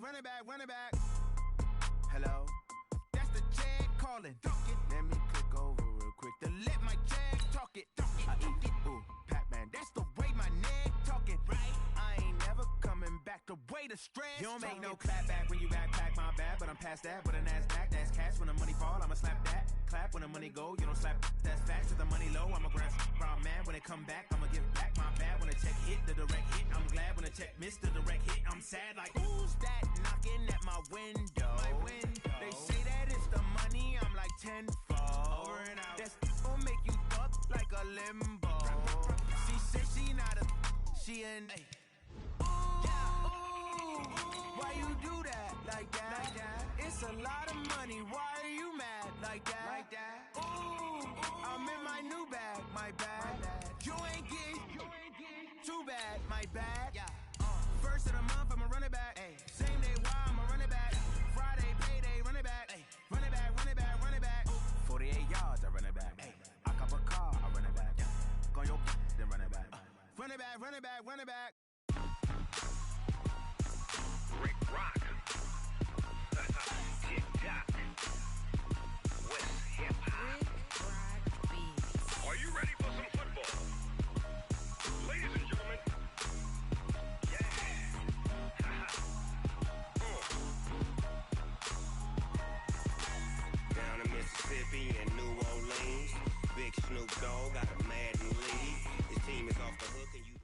run it back. Hello? That's the Jag calling. Let me click over real quick to let my Jag talk it. I eat it. Ooh, Pac-Man, that's the way my neck talking. Right? I ain't never coming back the way the stress. You don't make no clap back when you backpack my bad, but I'm past that with a NASDAQ. That's cash when the money fall, I'ma slap that. Clap when the money go, you don't slap. That's fast with the money low. I'ma grab brown man when it come back. I'ma give back my bad when the check hit the direct hit. I'm glad when the check missed the direct hit. I'm sad like who's that knocking at my window? They say that it's the money. I'm like tenfold. Over and out. That's gon' make you fuck like a limbo. She said she not a. She an. Why you do that like that? It's a lot of money. Why are you mad like that? Ooh, I'm in my new bag, my bad. You ain't get too bad, my bad. First of the month, I'ma run it back. Same day, why I'ma run it back. Friday, payday, run it back. Run it back, run it back, run it back. 48 yards, I run it back. I cop a car, I run it back. Go your then run it back. Run it back, run it back, run it back. Rick Rock. TikTok. West Hip Hop. Are you ready for some football? Ladies and gentlemen. Down in Mississippi and New Orleans, Big Snoop Dogg got a Madden lead. His team is off the hook and you.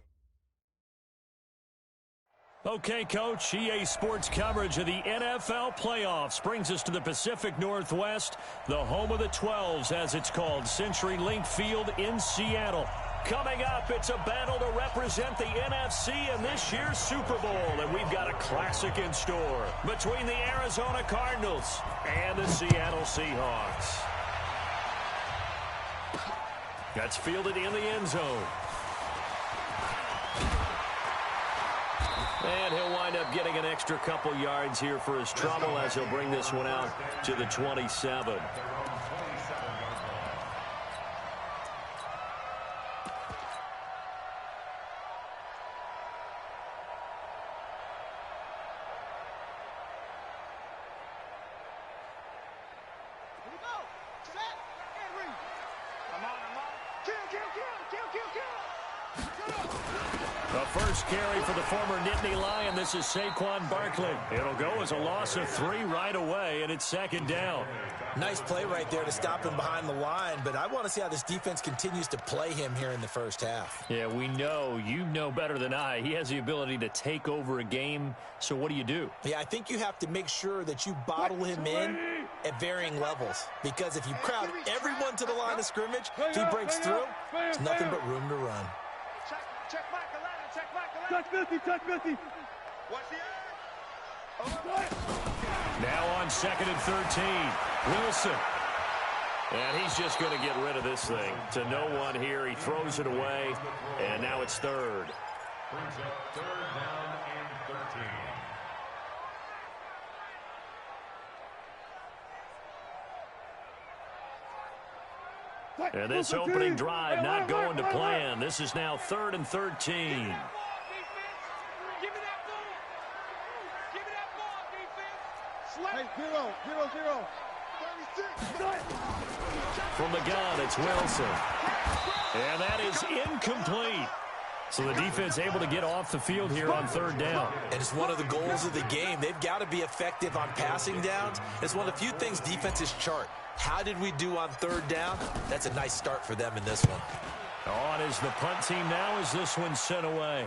Okay, Coach, EA Sports coverage of the NFL playoffs brings us to the Pacific Northwest, the home of the 12s, as it's called, CenturyLink Field in Seattle. Coming up, it's a battle to represent the NFC in this year's Super Bowl, and we've got a classic in store between the Arizona Cardinals and the Seattle Seahawks. That's fielded in the end zone. And he'll wind up getting an extra couple yards here for his trouble as he'll bring this one out to the 27. The first carry for the former Nittany Lion. This is Saquon Barkley. It'll go as a loss of 3 right away, and it's second down. Nice play right there to stop him behind the line, but I want to see how this defense continues to play him here in the first half. Yeah, we know. You know better than I. He has the ability to take over a game, so what do? Yeah, I think you have to make sure that you bottle him in at varying levels, because if you crowd everyone to the line of scrimmage, if he breaks through, there's nothing but room to run. Check Michael Allen, check Michael Allen. Check 50. What's the end? Now on 2nd and 13, Wilson. And he's just going to get rid of this thing. To no one here, he throws it away, and now it's third. Brings up 3rd down and 13. And this opening drive not going to plan. This is now 3rd and 13. From the gun, it's Wilson. And that is incomplete. So the defense able to get off the field here on 3rd down. And it's one of the goals of the game. They've got to be effective on passing downs. It's one of the few things defenses chart. How did we do on 3rd down? That's a nice start for them in this one. On is the punt team now as this one's sent away.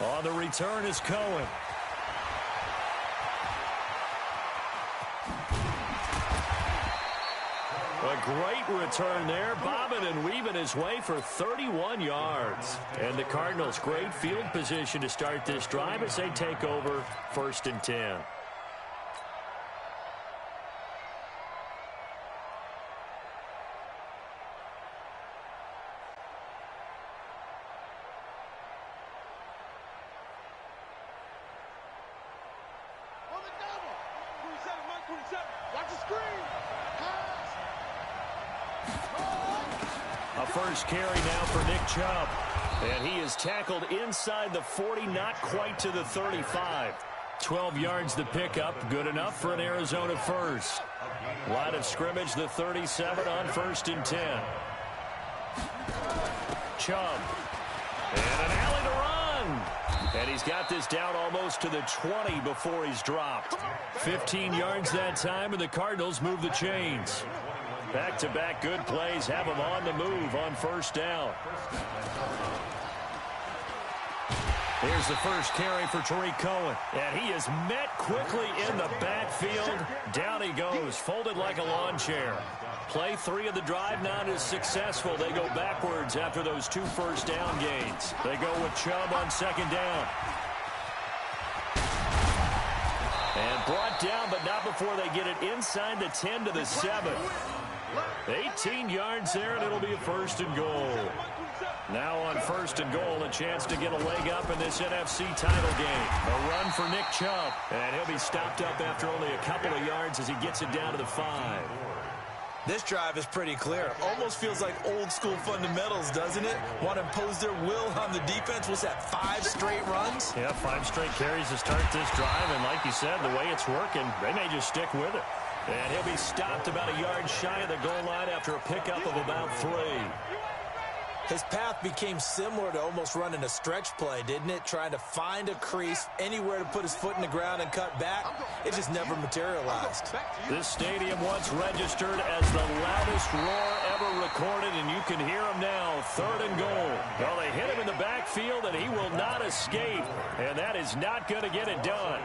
On the return is Cohen. A great return there, bobbing and weaving his way for 31 yards. And the Cardinals, great field position to start this drive as they take over 1st and 10. A first carry now for Nick Chubb. And he is tackled inside the 40, not quite to the 35. 12 yards the pickup, good enough for an Arizona first. Line of scrimmage, the 37 on 1st and 10. Chubb. And an alley to run. And he's got this down almost to the 20 before he's dropped. 15 yards that time, and the Cardinals move the chains. Back-to-back good plays have them on the move on 1st down. Here's the first carry for Tariq Cohen. And he is met quickly in the backfield. Down he goes, folded like a lawn chair. Play 3 of the drive not as successful. They go backwards after those 2 first down gains. They go with Chubb on 2nd down. And brought down, but not before they get it inside the 10 to the 7. 18 yards there, and it'll be a 1st and goal. Now on 1st and goal, a chance to get a leg up in this NFC title game. A run for Nick Chubb, and he'll be stopped up after only a couple of yards as he gets it down to the 5. This drive is pretty clear. Almost feels like old school fundamentals, doesn't it? Want to impose their will on the defense. What's that, 5 straight runs? Yeah, 5 straight carries to start this drive, and like you said, the way it's working, they may just stick with it. And he'll be stopped about a yard shy of the goal line after a pickup of about 3. His path became similar to almost running a stretch play, didn't it? Trying to find a crease, anywhere to put his foot in the ground and cut back. It just never materialized. This stadium once registered as the loudest roar ever recorded, and you can hear him now. 3rd and goal. Well, they hit him in the backfield, and he will not escape. And that is not going to get it done.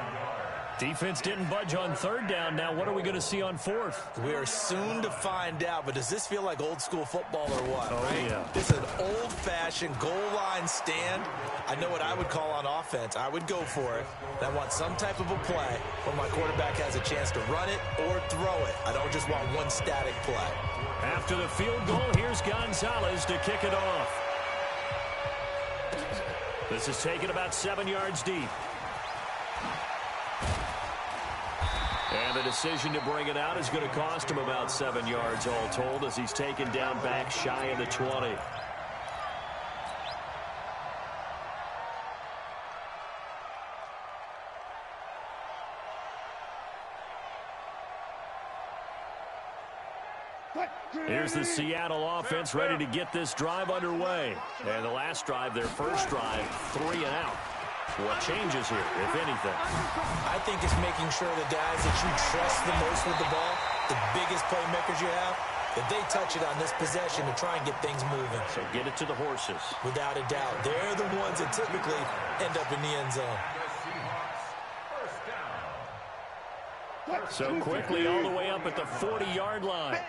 Defense didn't budge on 3rd down. Now what are we going to see on 4th? We are soon to find out, but does this feel like old school football or what? Oh, right? Yeah. This is an old-fashioned goal line stand. I know what I would call on offense. I would go for it. I want some type of a play where my quarterback has a chance to run it or throw it. I don't just want one static play. After the field goal, here's Gonzalez to kick it off. This is taken about 7 yards deep. And the decision to bring it out is going to cost him about 7 yards all told as he's taken down back shy of the 20. Here's the Seattle offense ready to get this drive underway. And the last drive, their first drive, 3 and out. What changes here, if anything? I think it's making sure the guys that you trust the most with the ball, the biggest playmakers you have, that they touch it on this possession to try and get things moving. So get it to the horses. Without a doubt. They're the ones that typically end up in the end zone. So quickly all the way up at the 40-yard line.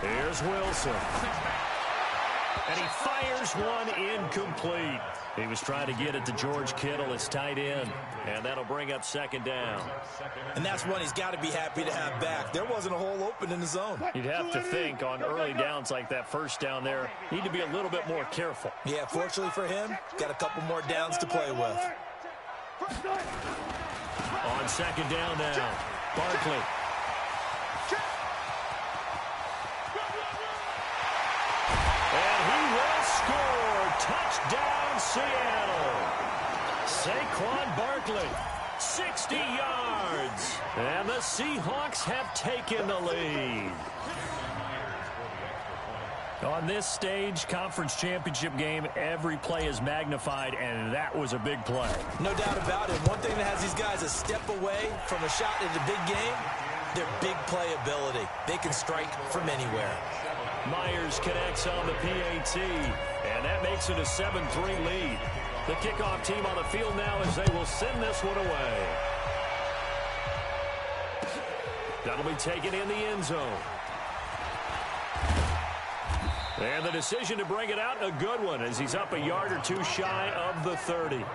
Here's Wilson. And he fires one incomplete. He was trying to get it to George Kittle, his tight end. And that'll bring up 2nd down. And that's one he's got to be happy to have back. There wasn't a hole open in the zone. You'd have to think on early downs like that first down there, need to be a little bit more careful. Yeah, fortunately for him, got a couple more downs to play with. On 2nd down now, Barkley. Touchdown, Seattle. Saquon Barkley, 60 yards. And the Seahawks have taken the lead. On this stage, conference championship game, every play is magnified, and that was a big play. No doubt about it. One thing that has these guys a step away from a shot at the big game, their big play ability. They can strike from anywhere. Myers connects on the PAT, and that makes it a 7-3 lead. The kickoff team on the field now as they will send this one away. That'll be taken in the end zone. And the decision to bring it out, a good one, as he's up a yard or 2 shy of the 30.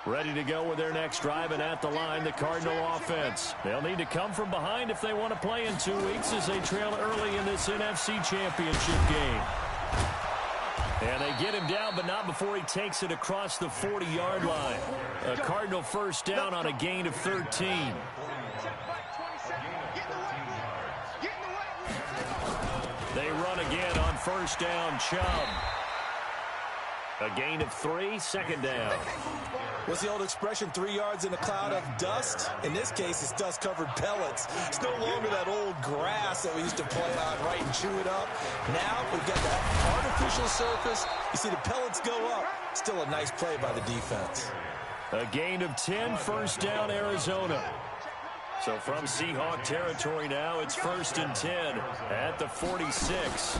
Ready to go with their next drive, and at the line, the Cardinal offense. They'll need to come from behind if they want to play in 2 weeks as they trail early in this NFC Championship game. And they get him down, but not before he takes it across the 40-yard line. A Cardinal first down on a gain of 13. They run again on first down, Chubb. A gain of 3, second down. What's the old expression, 3 yards in a cloud of dust? In this case, it's dust-covered pellets. It's no longer that old grass that we used to play on, right, and chew it up. Now we've got that artificial surface. You see the pellets go up. Still a nice play by the defense. A gain of 10, first down, Arizona. So from Seahawk territory now, it's 1st and 10 at the 46.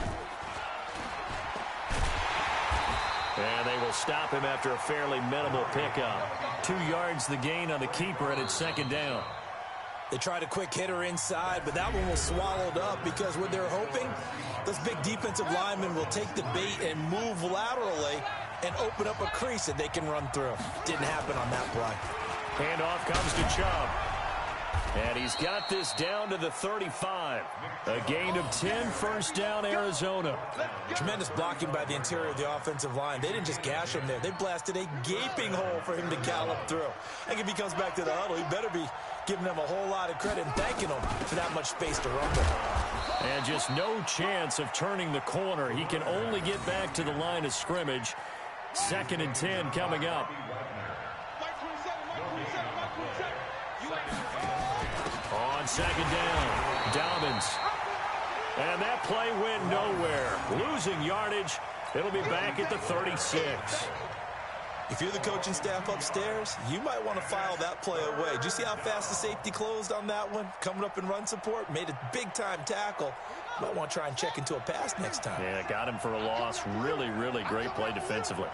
And they will stop him after a fairly minimal pickup. 2 yards the gain on the keeper, and it's second down. They tried a quick hitter inside, but that one was swallowed up because what they're hoping, those big defensive linemen will take the bait and move laterally and open up a crease that they can run through. Didn't happen on that play. Handoff comes to Chubb. And he's got this down to the 35. A gain of 10, first down, Arizona. Tremendous blocking by the interior of the offensive line. They didn't just gash him there. They blasted a gaping hole for him to gallop through. I think if he comes back to the huddle, he better be giving them a whole lot of credit and thanking them for that much space to run with. And just no chance of turning the corner. He can only get back to the line of scrimmage. 2nd and 10 coming up. On second down, Dobbins. And that play went nowhere. Losing yardage. It'll be back at the 36. If you're the coaching staff upstairs, you might want to file that play away. Did you see how fast the safety closed on that one? Coming up in run support, made a big-time tackle. Might want to try and check into a pass next time. Yeah, got him for a loss. Really, really great play defensively.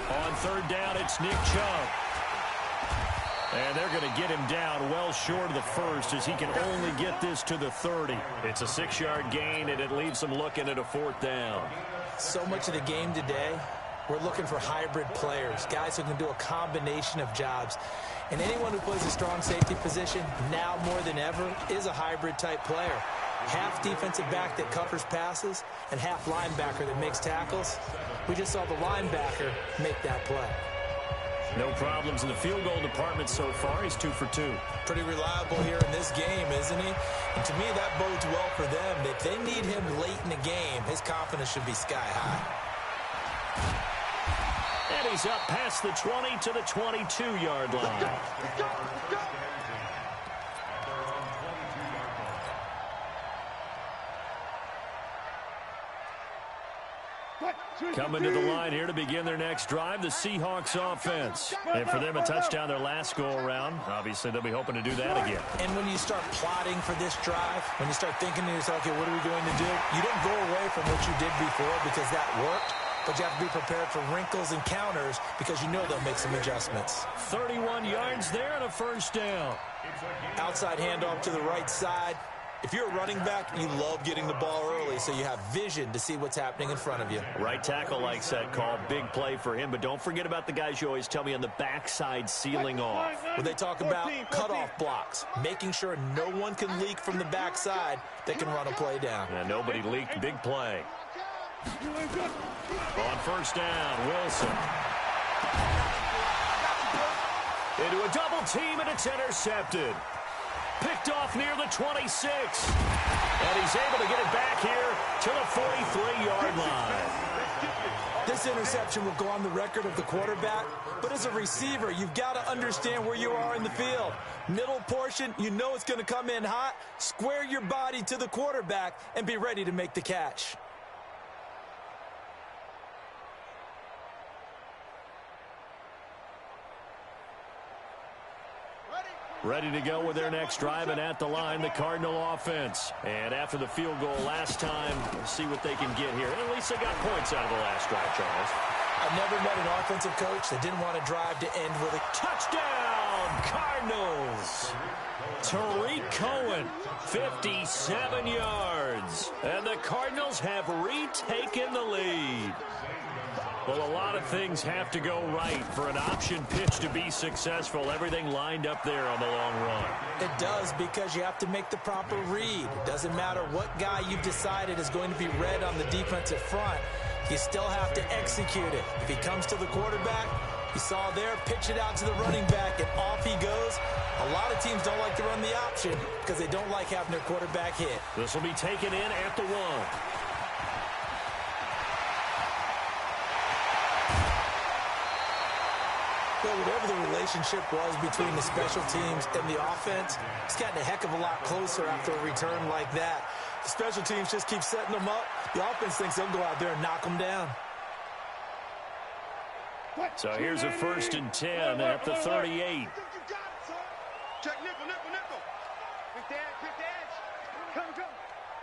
On third down, it's Nick Chubb. And they're going to get him down well short of the first as he can only get this to the 30. It's a 6-yard gain, and it leaves him looking at a 4th down. So much of the game today, we're looking for hybrid players, guys who can do a combination of jobs. And anyone who plays a strong safety position, now more than ever, is a hybrid-type player. Half defensive back that covers passes and half linebacker that makes tackles. We just saw the linebacker make that play. No problems in the field goal department so far. He's 2 for 2. Pretty reliable here in this game, isn't he? And to me, that bodes well for them. If they need him late in the game, his confidence should be sky high. And he's up past the 20 to the 22-yard line. Coming to the line here to begin their next drive, the Seahawks offense. And for them, a touchdown their last go-around. Obviously, they'll be hoping to do that again. And when you start plotting for this drive, when you start thinking to yourself, okay, what are we going to do? You don't go away from what you did before because that worked, but you have to be prepared for wrinkles and counters because you know they'll make some adjustments. 31 yards there and a first down. Outside handoff to the right side. If you're a running back, you love getting the ball early so you have vision to see what's happening in front of you. Right tackle likes that call. Big play for him, but don't forget about the guys you always tell me on the backside sealing off. When they talk about cutoff blocks, making sure no one can leak from the backside that can run a play down. And nobody leaked. Big play. On first down, Wilson. Into a double team, and it's intercepted. Picked off near the 26. And he's able to get it back here to the 43-yard line. This interception will go on the record of the quarterback, but as a receiver, you've got to understand where you are in the field. Middle portion, you know it's going to come in hot. Square your body to the quarterback and be ready to make the catch. Ready to go with their next drive, and at the line, the Cardinal offense. And after the field goal last time, we'll see what they can get here. At least they got points out of the last drive, Charles. I've never met an offensive coach that didn't want to drive to end with a touchdown, Cardinals. Tariq Cohen, 57 yards. And the Cardinals have retaken the lead. Well, a lot of things have to go right for an option pitch to be successful. Everything lined up there on the long run. It does, because you have to make the proper read. It doesn't matter what guy you've decided is going to be read on the defensive front. You still have to execute it. If he comes to the quarterback, you saw there, pitch it out to the running back, and off he goes. A lot of teams don't like to run the option because they don't like having their quarterback hit. This will be taken in at the 1. Well, whatever the relationship was between the special teams and the offense, it's gotten a heck of a lot closer after a return like that. The special teams just keep setting them up. The offense thinks they'll go out there and knock them down. So here's a 1st and 10 at the 38. Check nickel, nickel, nickel. Quick the edge. Come.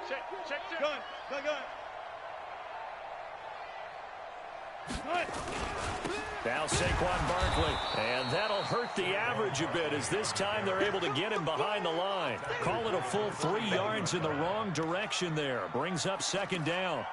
Check. Gun. Now Saquon Barkley, and that'll hurt the average a bit as this time they're able to get him behind the line. Call it a full 3 yards in the wrong direction there. Brings up 2nd down.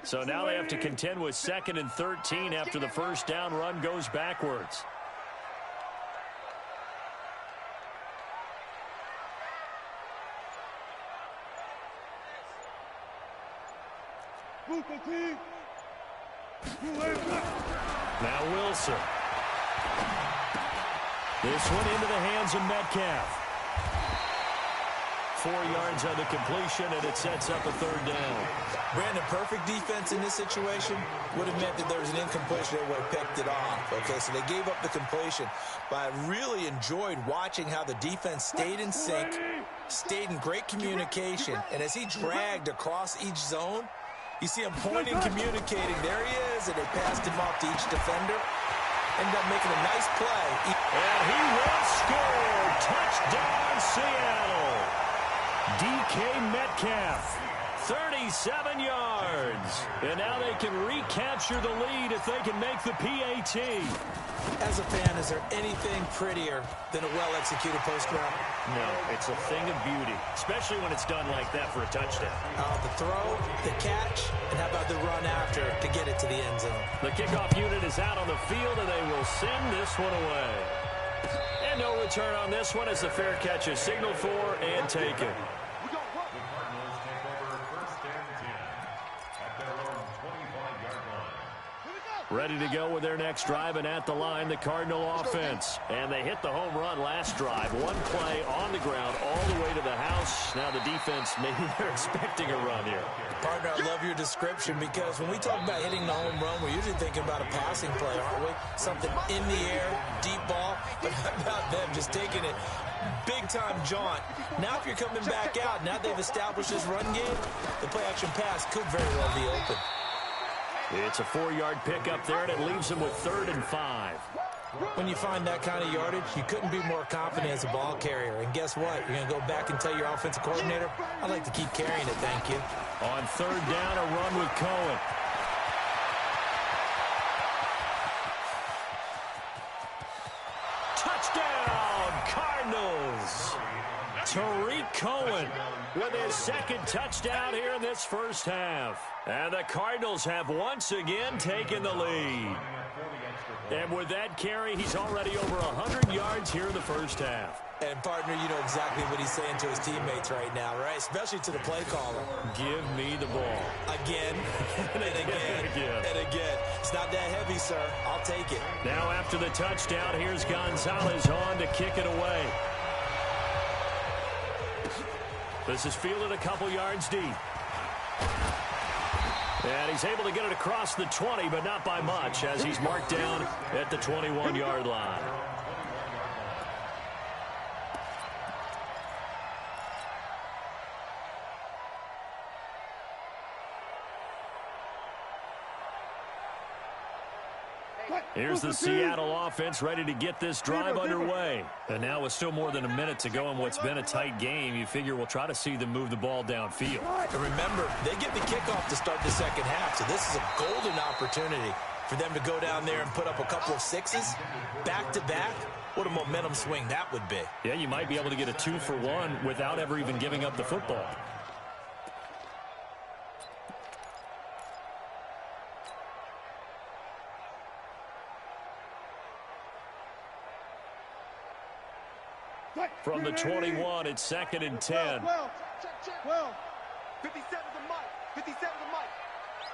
So now they have to contend with 2nd and 13 after the 1st down run goes backwards. Now Wilson. This one into the hands of Metcalf. 4 yards on the completion, and it sets up a 3rd down. Brandon, perfect defense in this situation would have meant that there was an incompletion. They would have picked it off. Okay, so they gave up the completion. But I really enjoyed watching how the defense stayed in sync, stayed in great communication. And as he dragged across each zone, you see him pointing, communicating. There he is, and they passed him off to each defender. Ended up making a nice play. And he will score. Touchdown, Seattle. DK Metcalf, 37 yards. And now they can recapture the lead if they can make the PAT. As a fan, is there anything prettier than a well-executed post route? No, it's a thing of beauty, especially when it's done like that for a touchdown. The throw, the catch, and how about the run after to get it to the end zone? The kickoff unit is out on the field, and they will send this one away. And no return on this one as the fair catch is signaled for and taken. Ready to go with their next drive, and at the line, the Cardinal offense. And they hit the home run last drive. One play on the ground all the way to the house. Now the defense, maybe they're expecting a run here. Partner, I love your description, because when we talk about hitting the home run, we're usually thinking about a passing play, aren't we? Something in the air, deep ball. But how about them just taking it big-time jaunt? Now if you're coming back out, now they've established this run game, the play-action pass could very well be open. It's a 4-yard pickup there, and it leaves them with 3rd and 5. When you find that kind of yardage, you couldn't be more confident as a ball carrier. And guess what? You're going to go back and tell your offensive coordinator, I'd like to keep carrying it, thank you. On 3rd down, a run with Cohen. Touchdown, Cardinals! Tariq Cohen with his 2nd touchdown here in this first half. And the Cardinals have once again taken the lead. And with that carry, he's already over 100 yards here in the first half. And, partner, you know exactly what he's saying to his teammates right now, right? Especially to the play caller. Give me the ball. Again, and again, and again. It's not that heavy, sir. I'll take it. Now after the touchdown, here's Gonzalez on to kick it away. This is fielded a couple yards deep. And he's able to get it across the 20, but not by much, as he's marked down at the 21-yard line. Here's the Seattle offense ready to get this drive underway. And now with still more than a minute to go in what's been a tight game, you figure we'll try to see them move the ball downfield. And remember, they get the kickoff to start the second half, so this is a golden opportunity for them to go down there and put up a couple of sixes back-to-back. What a momentum swing that would be. Yeah, you might be able to get a 2-for-1 without ever even giving up the football. From the 21, it's 2nd and 10. 12. 57 to Mike. 57 to Mike.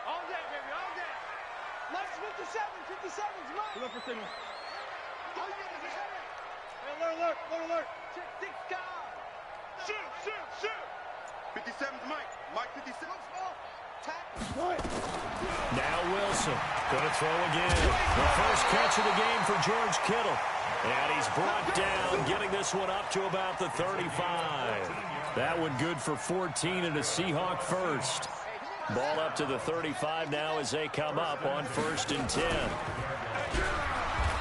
All day, baby, all day. Mike's 57. 57's Mike. Look for signal. Alert. Check 6 guys. Shoot. 57's Mike. Mike 57. Now Wilson going to throw again. The first catch of the game for George Kittle. And he's brought down, getting this one up to about the 35. That one good for 14 and a Seahawk first. Ball up to the 35 now as they come up on 1st and 10.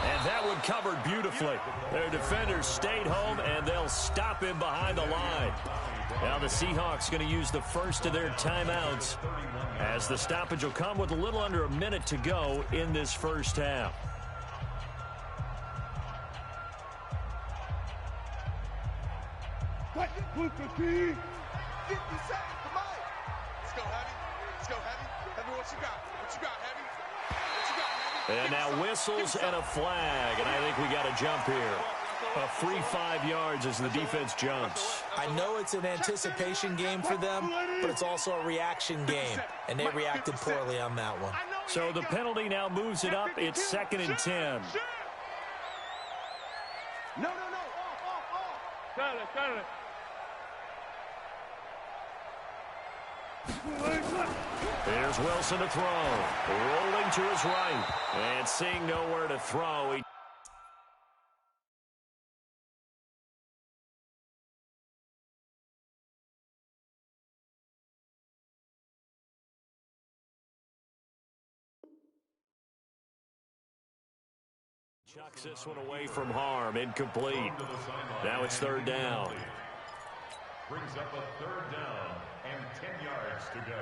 And that one covered beautifully. Their defenders stayed home, and they'll stop him behind the line. Now the Seahawks going to use the first of their timeouts, as the stoppage will come with a little under a minute to go in this first half. Let's go, Heavy. Heavy, what you got? Heavy? And now whistles and a flag, and I think we got a jump here. A free 5 yards as the defense jumps. I know it's an anticipation game for them, but it's also a reaction game, and they reacted poorly on that one. So the penalty now moves it up. It's 2nd and 10. No. Off. Got it. Here's Wilson to throw. Rolling to his right. And seeing nowhere to throw. He chucks this one away from harm. Incomplete. Now it's 3rd down. Brings up a 3rd down and 10 yards to go.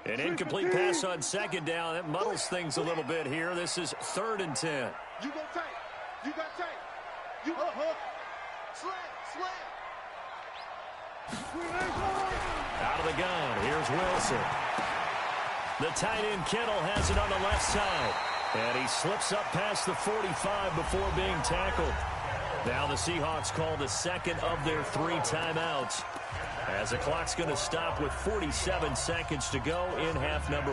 An incomplete pass on 2nd down. That muddles things a little bit here. This is 3rd and 10. You go tight. You got tight. You go hook. Slam. Out of the gun. Here's Wilson. The tight end Kittle has it on the left side. And he slips up past the 45 before being tackled. Now the Seahawks call the 2nd of their 3 timeouts, as the clock's going to stop with 47 seconds to go in half number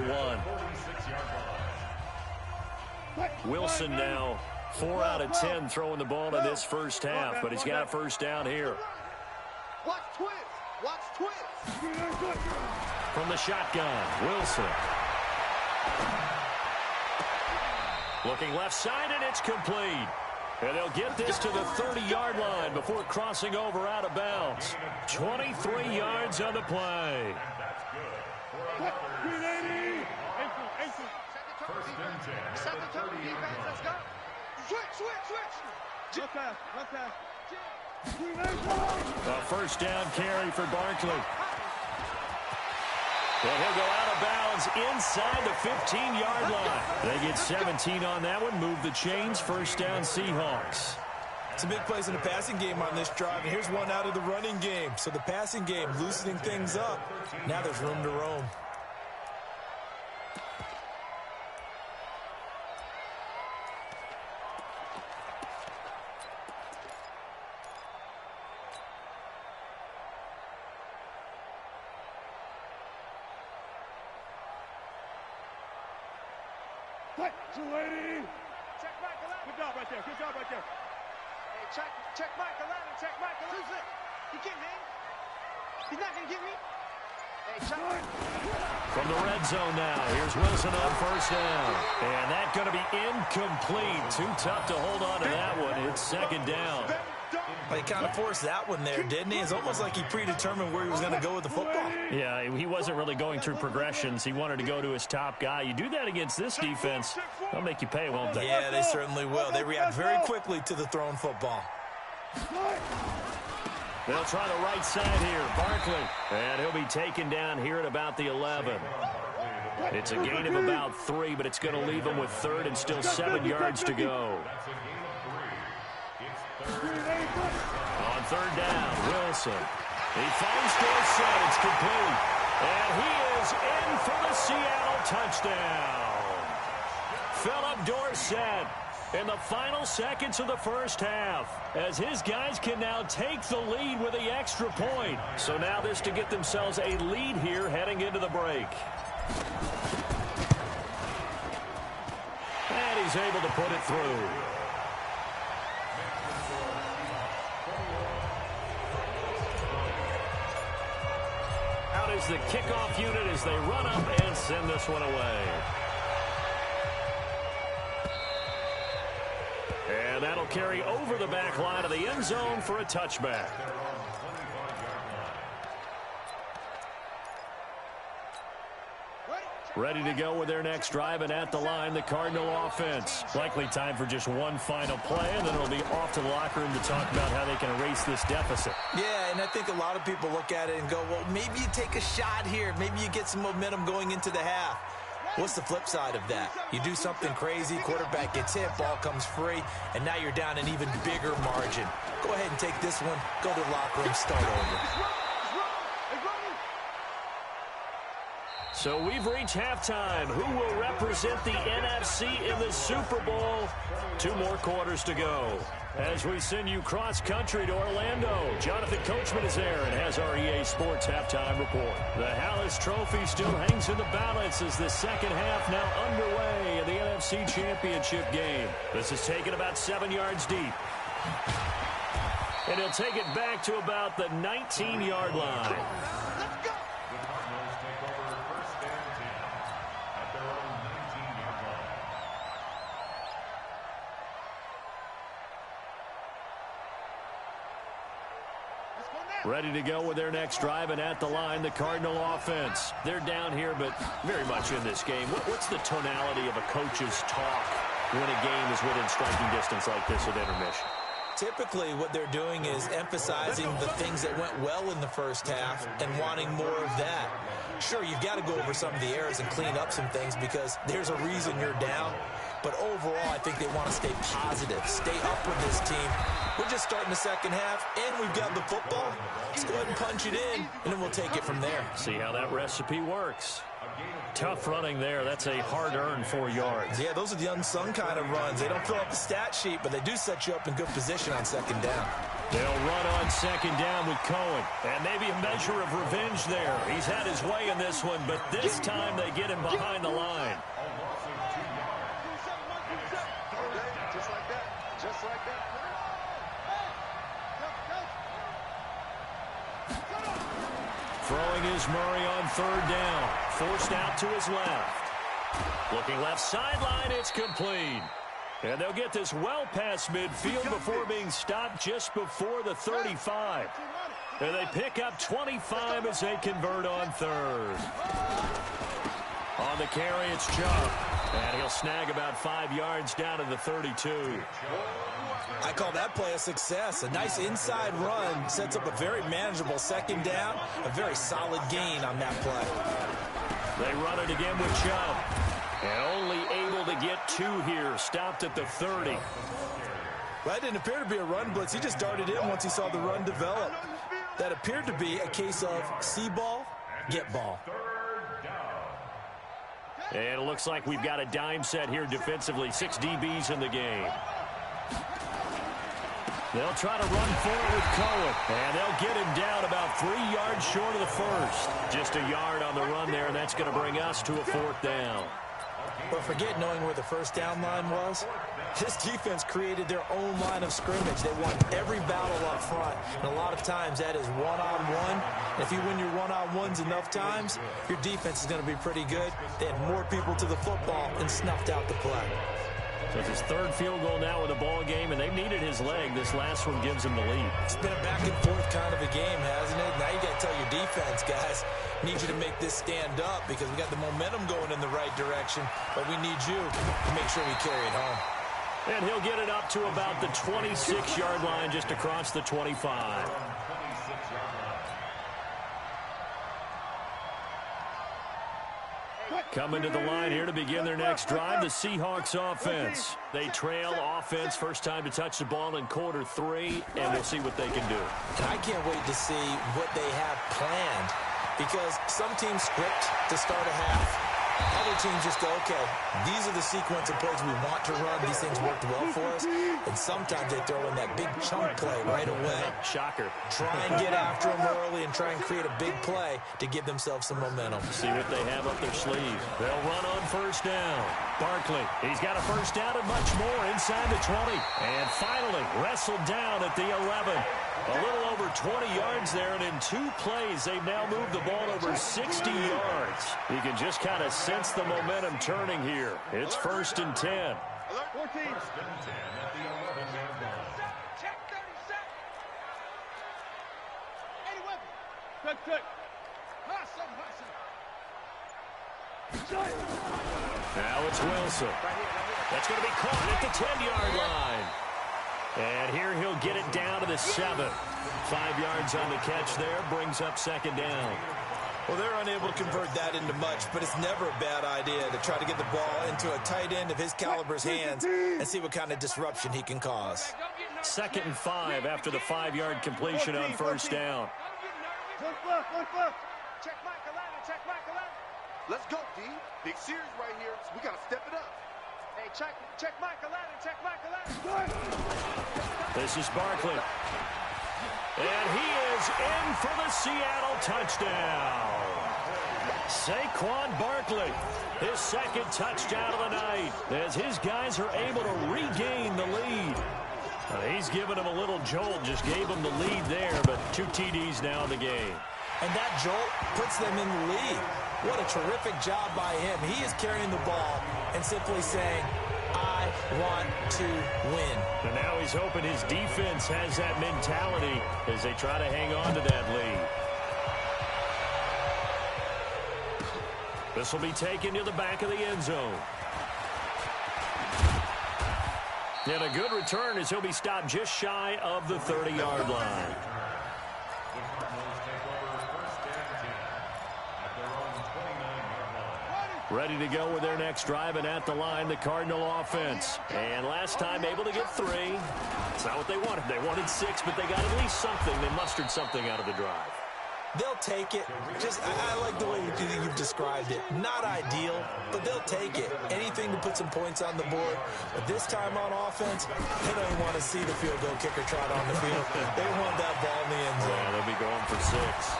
1. Wilson now 4 out of 10 throwing the ball in this first half, but he's got a first down here. Watch twist. From the shotgun, Wilson. Looking left side, and it's complete. And they'll get this to the 30-yard line before crossing over out of bounds. 23 yards on the play. Second turn, defense, let's go. Switch. One pass. A first down carry for Barkley. And he'll go out of bounds inside the 15-yard line. They get 17 on that one. Move the chains. First down, Seahawks. Some big plays in the passing game on this drive, and here's one out of the running game. So the passing game loosening things up. Now there's room to roam. Good job right there. Hey, check Mike, Aladdin, check Mike, Aladdin. He can't hang. He's not going to get me. Hey, check. From the red zone now, here's Wilson on first down. And that's going to be incomplete. Too tough to hold on to that one. It's 2nd down. He kind of forced that one there, didn't he? It's almost like he predetermined where he was going to go with the football. Yeah, he wasn't really going through progressions. He wanted to go to his top guy. You do that against this defense, they'll make you pay, won't they? Yeah, they certainly will. They react very quickly to the thrown football. They'll try the right side here. Barkley. And he'll be taken down here at about the 11. It's a gain of about 3, but it's going to leave him with 3rd and still 7 yards to go. On 3rd down, Wilson. He finds Dorsett. It's complete. And he is in for the Seattle touchdown. Philip Dorsett in the final seconds of the first half, as his guys can now take the lead with the extra point. So now this to get themselves a lead here heading into the break. And he's able to put it through. Out is the kickoff unit as they run up and send this one away. And that'll carry over the back line of the end zone for a touchback. Ready to go with their next drive, and at the line, the Cardinal offense. Likely time for just one final play, and then it'll be off to the locker room to talk about how they can erase this deficit. Yeah, and I think a lot of people look at it and go, well, maybe you take a shot here. Maybe you get some momentum going into the half. What's the flip side of that? You do something crazy, quarterback gets hit, ball comes free, and now you're down an even bigger margin. Go ahead and take this one, go to the locker room, start over. So we've reached halftime. Who will represent the NFC in the Super Bowl? 2 more quarters to go. As we send you cross-country to Orlando, Jonathan Coachman is there and has our EA Sports halftime report. The Hallis Trophy still hangs in the balance as the second half now underway in the NFC Championship game. This is taken about 7 yards deep. And he'll take it back to about the 19-yard line. Ready to go with their next drive, and at the line, the Cardinal offense. They're down here, but very much in this game. What's the tonality of a coach's talk when a game is within striking distance like this at intermission? Typically, what they're doing is emphasizing the things that went well in the first half and wanting more of that. Sure, you've got to go over some of the errors and clean up some things because there's a reason you're down. But overall, I think they want to stay positive, stay up with this team. We're just starting the second half, and we've got the football. Let's go ahead and punch it in, and then we'll take it from there. See how that recipe works. Tough running there. That's a hard-earned 4 yards. Yeah, those are the unsung kind of runs. They don't fill up the stat sheet, but they do set you up in good position on second down. They'll run on second down with Cohen. And maybe a measure of revenge there. He's had his way in this one, but this time they get him behind the line. Just like that. Just like that. Throwing is Murray on third down. Forced out to his left. Looking left sideline, it's complete. And they'll get this well past midfield before being stopped just before the 35. And they pick up 25 as they convert on third. On the carry, it's Chubb. And he'll snag about 5 yards down to the 32. I call that play a success. A nice inside run sets up a very manageable second down. A very solid gain on that play. They run it again with Chubb. And only able to get 2 here. Stopped at the 30. Well, that didn't appear to be a run blitz. He just darted in once he saw the run develop. That appeared to be a case of see ball, get ball. And it looks like we've got a dime set here defensively. 6 DBs in the game. They'll try to run for it with Cohen. And they'll get him down about 3 yards short of the first. Just a yard on the run there, and that's going to bring us to a 4th down. But forget knowing where the first down line was. This defense created their own line of scrimmage. They won every battle up front. And a lot of times that is one-on-one. If you win your one-on-ones enough times, your defense is going to be pretty good. They had more people to the football and snuffed out the play. So it's his third field goal now in the ball game, and they've needed his leg. This last one gives him the lead. It's been a back-and-forth kind of a game, hasn't it? Now you got to tell your defense, guys, need you to make this stand up because we got the momentum going in the right direction, but we need you to make sure we carry it home. And he'll get it up to about the 26-yard line, just across the 25. Coming to the line here to begin their next drive, the Seahawks offense. They trail offense, first time to touch the ball in quarter 3, and we'll see what they can do. I can't wait to see what they have planned because some teams script to start a half. Other teams just go, okay, these are the sequence of plays we want to run. These things worked well for us. And sometimes they throw in that big chunk play right away. Shocker. Try and get after them early and try and create a big play to give themselves some momentum. See what they have up their sleeve. They'll run on first down. Barkley, he's got a first down and much more inside the 20. And finally, wrestled down at the 11. A little over 20 yards there, and in 2 plays, they've now moved the ball over 60 yards. You can just kind of sense the momentum turning here. It's 1st and 10. Alert. 14. 1st and 10 at the 11-yard line. Check 37. 80 weapon. Good. Now it's Wilson. That's going to be caught at the 10-yard line. And here he'll get it down to the 7. 5 yards on the catch there, brings up 2nd down. Well, they're unable to convert that into much, but it's never a bad idea to try to get the ball into a tight end of his caliber's hands and see what kind of disruption he can cause. 2nd and 5 after the 5-yard completion on first down. Check Michael Allen. Check Michael Allen. Let's go, D. Big series right here, so we got to step it up. Hey, check Michael Allen. Check Michael Allen. This is Barkley. And he is in for the Seattle touchdown. Saquon Barkley, his 2nd touchdown of the night, as his guys are able to regain the lead. He's given him a little jolt, just gave him the lead there, but 2 TDs now in the game. And that jolt puts them in the lead. What a terrific job by him. He is carrying the ball and simply saying, I want to win. And now he's hoping his defense has that mentality as they try to hang on to that lead. This will be taken to the back of the end zone. And a good return as he'll be stopped just shy of the 30-yard line. Ready to go with their next drive, and at the line, the Cardinal offense. And last time able to get 3. It's not what they wanted. They wanted 6, but they got at least something. They mustered something out of the drive. They'll take it. I like the way you've described it. Not ideal, but they'll take it. Anything to put some points on the board. But this time on offense, they don't even want to see the field goal kicker trot on the field. They want that ball in the end zone. Yeah, they'll be going for 6.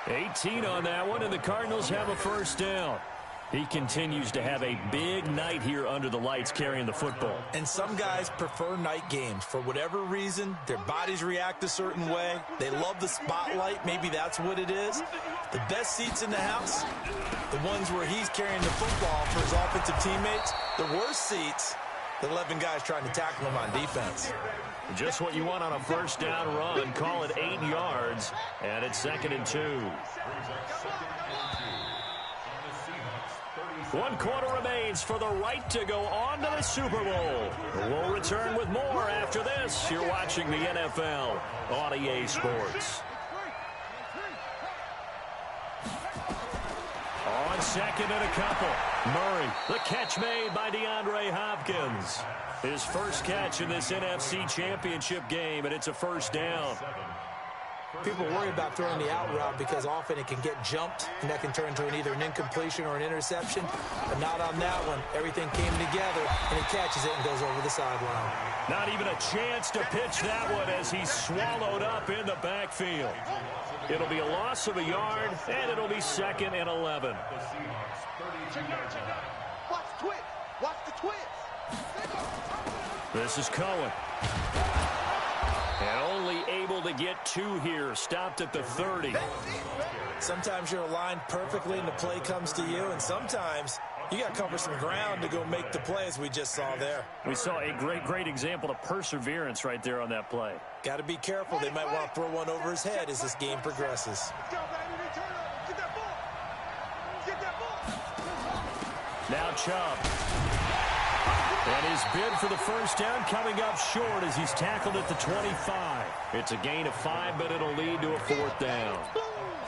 18 on that one, and the Cardinals have a first down. He continues to have a big night here under the lights carrying the football. And some guys prefer night games. For whatever reason, their bodies react a certain way. They love the spotlight. Maybe that's what it is. The best seats in the house, the ones where he's carrying the football for his offensive teammates. The worst seats, the 11 guys trying to tackle him on defense. Just what you want on a first down run. Call it 8 yards, and it's 2nd and 2. 1 quarter remains for the right to go on to the Super Bowl. We'll return with more after this. You're watching the NFL on EA Sports. On 2nd and a couple. Murray, the catch made by DeAndre Hopkins. His first catch in this NFC Championship game, and it's a first down. People worry about throwing the out route because often it can get jumped, and that can turn into either an incompletion or an interception. But not on that one. Everything came together, and he catches it and goes over the sideline. Not even a chance to pitch that one as he's swallowed up in the backfield. It'll be a loss of a yard, and it'll be 2nd and 11. Watch the twist. Watch the twist. This is Cohen. And only able to get 2 here. Stopped at the 30. Sometimes you're aligned perfectly and the play comes to you, and sometimes You got to cover some ground to go make the play, as we just saw there. We saw a great example of perseverance right there on that play. Got to be careful. They might want to throw one over his head as this game progresses. Let's go, baby. Turn up. Get that ball. Get that ball. Now Chubb. And his bid for the first down coming up short as he's tackled at the 25. It's a gain of 5, but it'll lead to a 4th down.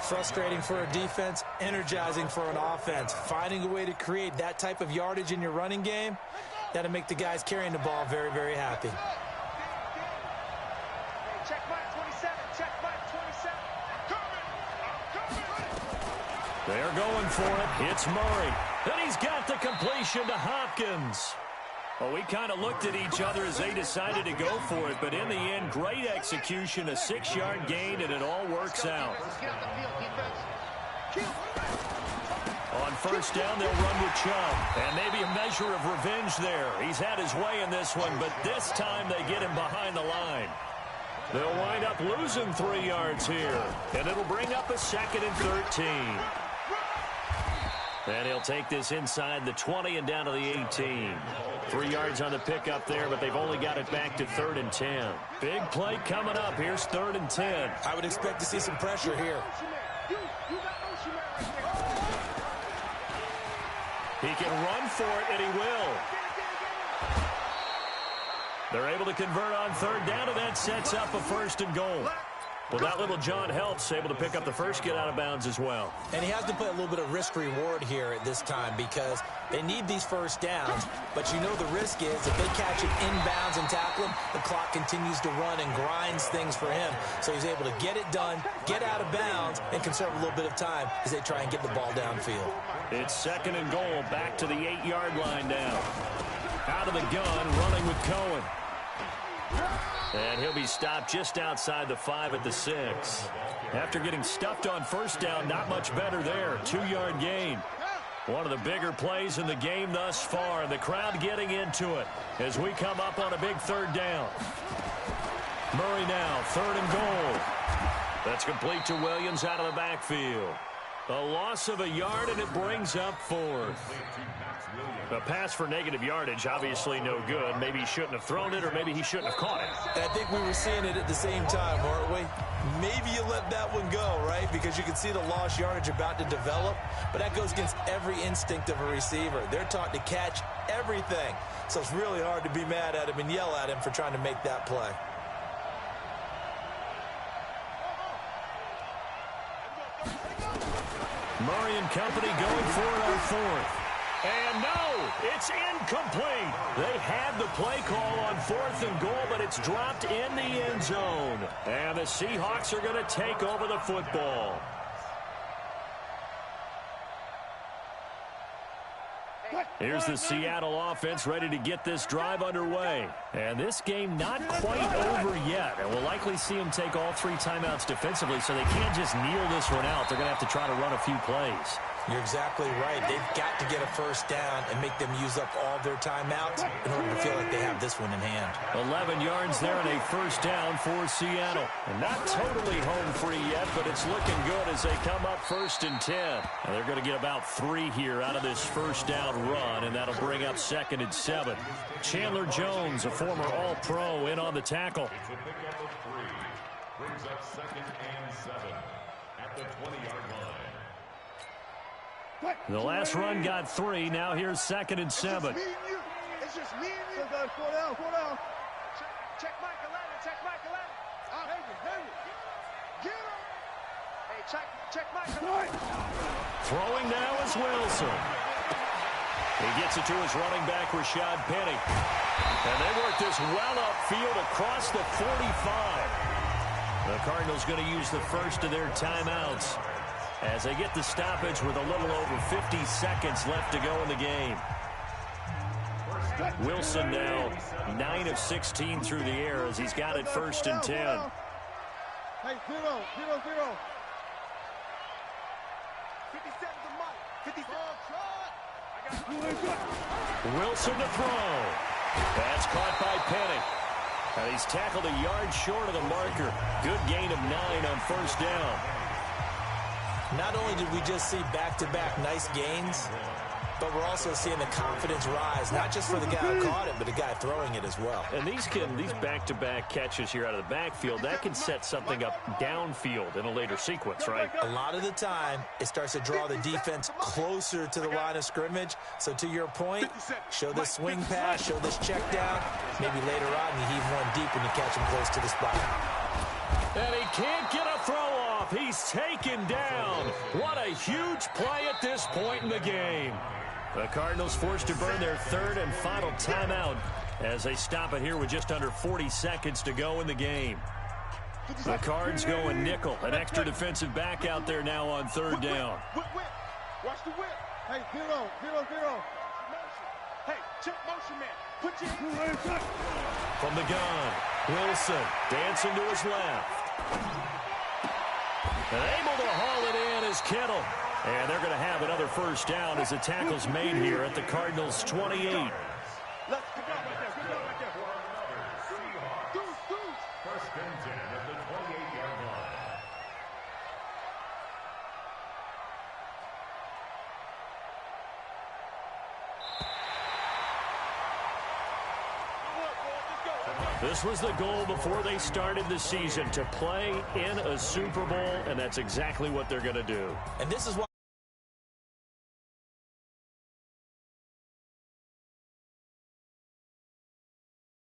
Frustrating for a defense, energizing for an offense. Finding a way to create that type of yardage in your running game, that'll make the guys carrying the ball very, very happy. Hey, check Mike 27. Check Mike 27. Coming. They're going for it. It's Murray. And he's got the completion to Hopkins. Well, we kind of looked at each other as they decided to go for it, but in the end, great execution, a 6-yard gain, and it all works out. On first down, they'll run with Chubb, and maybe a measure of revenge there. He's had his way in this one, but this time they get him behind the line. They'll wind up losing 3 yards here, and it'll bring up a 2nd and 13. And he'll take this inside the 20 and down to the 18. 3 yards on the pickup there, but they've only got it back to 3rd and 10. Big play coming up. Here's 3rd and 10. I would expect to see some pressure here. He can run for it, and he will. They're able to convert on 3rd down, and that sets up a 1st and goal. Well, that little John helps, able to pick up the first, get out of bounds as well. And he has to play a little bit of risk-reward here at this time because they need these first downs, but you know the risk is if they catch him inbounds and tackle him, the clock continues to run and grinds things for him. So he's able to get it done, get out of bounds, and conserve a little bit of time as they try and get the ball downfield. It's 2nd and goal, back to the 8-yard line now. Out of the gun, running with Cohen. And he'll be stopped just outside the 5 at the 6. After getting stuffed on first down, not much better there. 2-yard gain. One of the bigger plays in the game thus far. The crowd getting into it as we come up on a big 3rd down. Murray now, 3rd and goal. That's complete to Williams out of the backfield. A loss of a yard, and it brings up 4th. A pass for negative yardage, obviously no good. Maybe he shouldn't have thrown it, or maybe he shouldn't have caught it. And I think we were seeing it at the same time, weren't we? Maybe you let that one go, right? Because you can see the lost yardage about to develop. But that goes against every instinct of a receiver. They're taught to catch everything. So it's really hard to be mad at him and yell at him for trying to make that play. Murray and company going for it on 4th. And no, it's incomplete. They had the play call on 4th and goal, but it's dropped in the end zone. And the Seahawks are going to take over the football. Here's the Seattle offense ready to get this drive underway. And this game not quite over yet. And we'll likely see them take all 3 timeouts defensively, so they can't just kneel this one out. They're going to have to try to run a few plays. You're exactly right. They've got to get a first down and make them use up all their timeouts in order to feel like they have this one in hand. 11 yards there and a first down for Seattle. And not totally home free yet, but it's looking good as they come up 1st and 10. And they're going to get about 3 here out of this first down run, and that'll bring up 2nd and 7. Chandler Jones, a former All-Pro, in on the tackle. Brings up 2nd and 7 at the 20-yard line. The last run got 3. Now here's 2nd and 7. It's just me and you. Four down. Check Mike 11. Check Mike 11. Get him. Hey, check Mike 11. Throwing now is Wilson. He gets it to his running back, Rashad Penny. And they work this well upfield across the 45. The Cardinals going to use the first of their timeouts as they get the stoppage with a little over 50 seconds left to go in the game. Wilson now 9 of 16 through the air as he's got it 1st and 10. Hey, 0. 57 to Mike. 57. Wilson to throw. That's caught by Penny. And he's tackled a yard short of the marker. Good gain of 9 on first down. Not only did we just see back-to-back nice gains, but we're also seeing the confidence rise, not just for the guy who caught it, but the guy throwing it as well. And these back-to-back catches here out of the backfield, that can set something up downfield in a later sequence, right? A lot of the time, it starts to draw the defense closer to the line of scrimmage. So to your point, show this swing pass, show this check down. Maybe later on you heave one deep when you catch him close to the spot. And he can't get a throw off. He's taken down. What a huge play at this point in the game. The Cardinals forced to burn their third and final timeout as they stop it here with just under 40 seconds to go in the game. The Cards going nickel. An extra defensive back out there now on third down. Watch the whip. Hey, zero. Hey, check motion, man. Put your hands. From the gun, Wilson dancing to his left. And able to haul it in is Kittle. And they're going to have another first down as the tackle's made here at the Cardinals' 28. Let's go right there. Good job right there. First and 10 at the 28-yard line. This was the goal before they started the season, to play in a Super Bowl, and that's exactly what they're going to do. And this is why